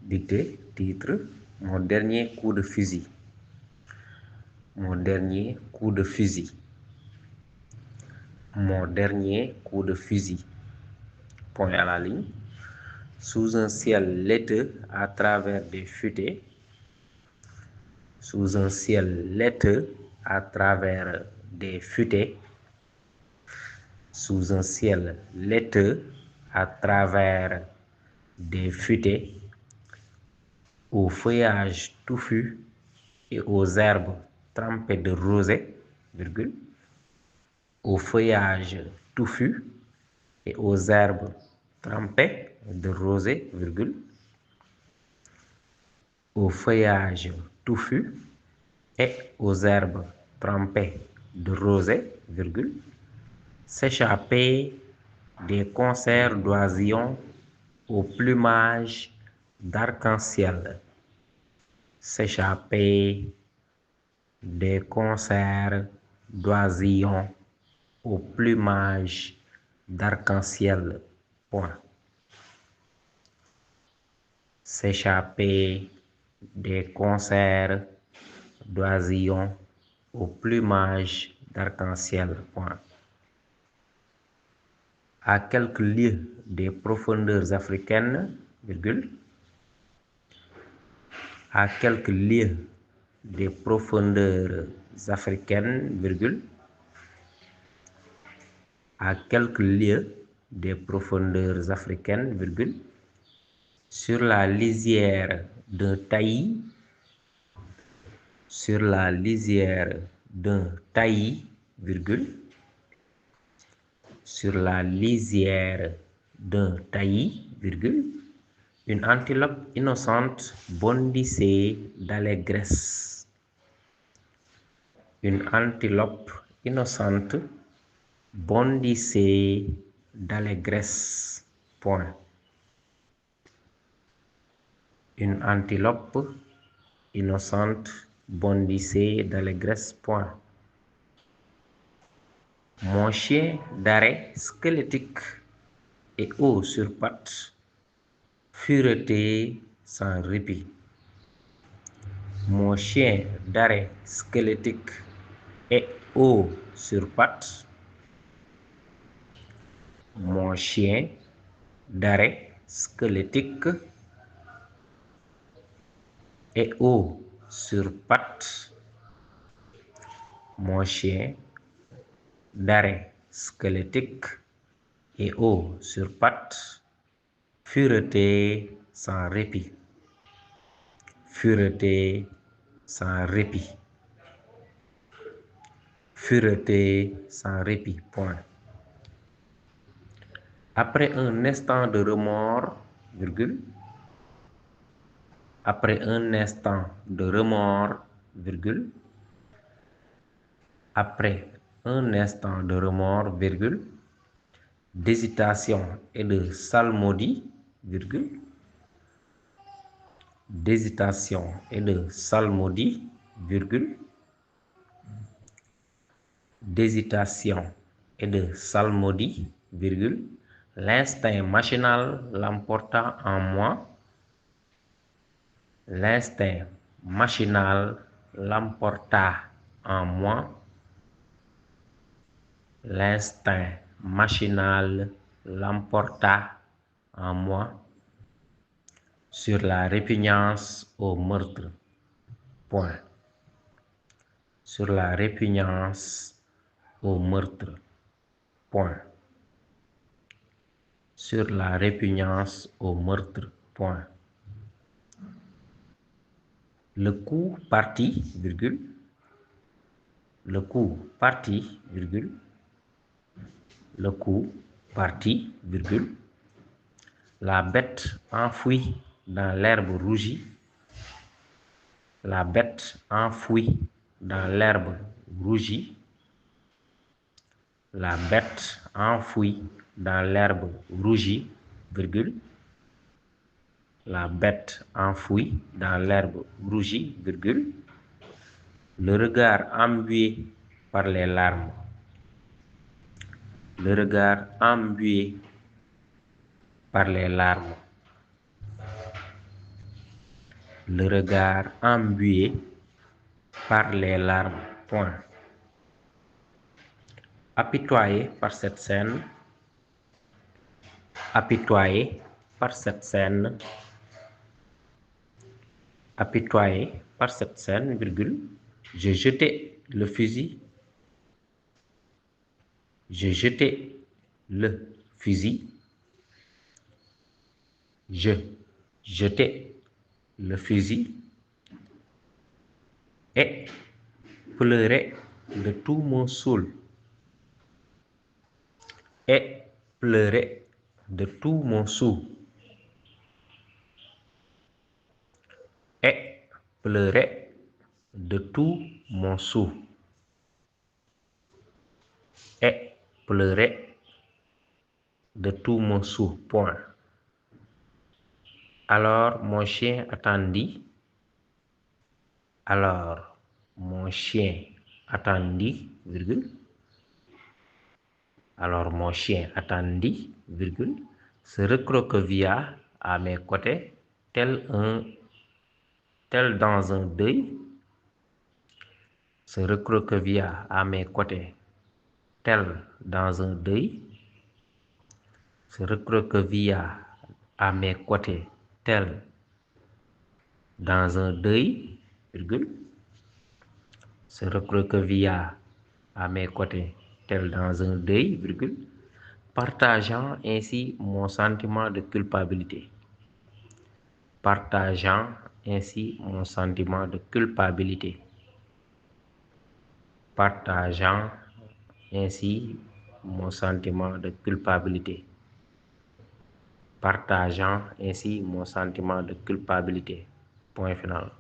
Dictée, titre, mon dernier coup de fusil. Mon dernier coup de fusil. Mon dernier coup de fusil. Point à la ligne. Sous un ciel laiteux à travers des futaies. Sous un ciel laiteux à travers des futaies. Sous un ciel laiteux à travers des futaies. Au feuillage touffu et aux herbes trempées de rosée, virgule, au feuillage touffu et aux herbes trempées de rosée, virgule, au feuillage touffu et aux herbes trempées de rosée, virgule, s'échapper des concerts d'oisillons au plumage d'arc-en-ciel. S'échapper des concerts d'oisillons au plumage d'arc-en-ciel. Point. S'échapper des concerts d'oisillons au plumage d'arc-en-ciel. Point. À quelques lieues des profondeurs africaines, virgule, à quelques lieues des profondeurs africaines, virgule, à quelques lieues des profondeurs africaines, virgule, sur la lisière d'un taillis, sur la lisière d'un taillis, virgule, sur la lisière d'un taillis, virgule, une antilope innocente bondissait d'allégresse. Une antilope innocente bondissait d'allégresse. Point. Une antilope innocente bondissait d'allégresse. Point. Mon chien d'arrêt squelettique et haut sur pattes furetait sans répit. Mon chien d'arrêt squelettique et haut sur pattes. Mon chien d'arrêt squelettique et haut sur pattes. Mon chien d'arrêt squelettique et haut sur pattes furetait sans répit. Furetait sans répit. Furetait sans répit. Point. Après un instant de remords, virgule, après un instant de remords, virgule, après un instant de remords, virgule, d'hésitation et de psalmodie, virgule, d'hésitation et de psalmodie, virgule, d'hésitation et de psalmodie, virgule, l'instinct machinal l'emporta en moi. L'instinct machinal l'emporta en moi. L'instinct machinal l'emporta en moi sur la répugnance au meurtre. Point. Sur la répugnance au meurtre. Point. Sur la répugnance au meurtre. Point. Le coup partit, virgule. Le coup partit, virgule. Le coup partit, virgule. La bête enfouie dans l'herbe rougie. La bête enfouie dans l'herbe rougie. La bête enfouie dans l'herbe rougie, virgule. La bête enfouie dans l'herbe rougie, virgule. Le regard embué par les larmes. Le regard embué par les larmes. le regard embué par les larmes. Point. Apitoyé par cette scène, apitoyé par cette scène, apitoyé par cette scène, virgule, j'ai jeté le fusil, j'ai jeté le fusil, je jetai le fusil et pleurais de tout mon saoul, et pleurais de tout mon saoul, et pleurais de tout mon saoul, et pleurais de tout mon saoul. Point. Alors mon chien attendit, alors mon chien attendit, virgule, alors mon chien attendit, virgule, se recroquevilla à mes côtés tel dans un deuil, se recroquevilla à mes côtés tel dans un deuil, se recroquevilla à mes côtés tel dans un deuil, virgule, se recroquevilla à mes côtés tel dans un deuil, virgule, partageant ainsi mon sentiment de culpabilité. Partageant ainsi mon sentiment de culpabilité. Partageant ainsi mon sentiment de culpabilité. Partageant ainsi mon sentiment de culpabilité. Point final.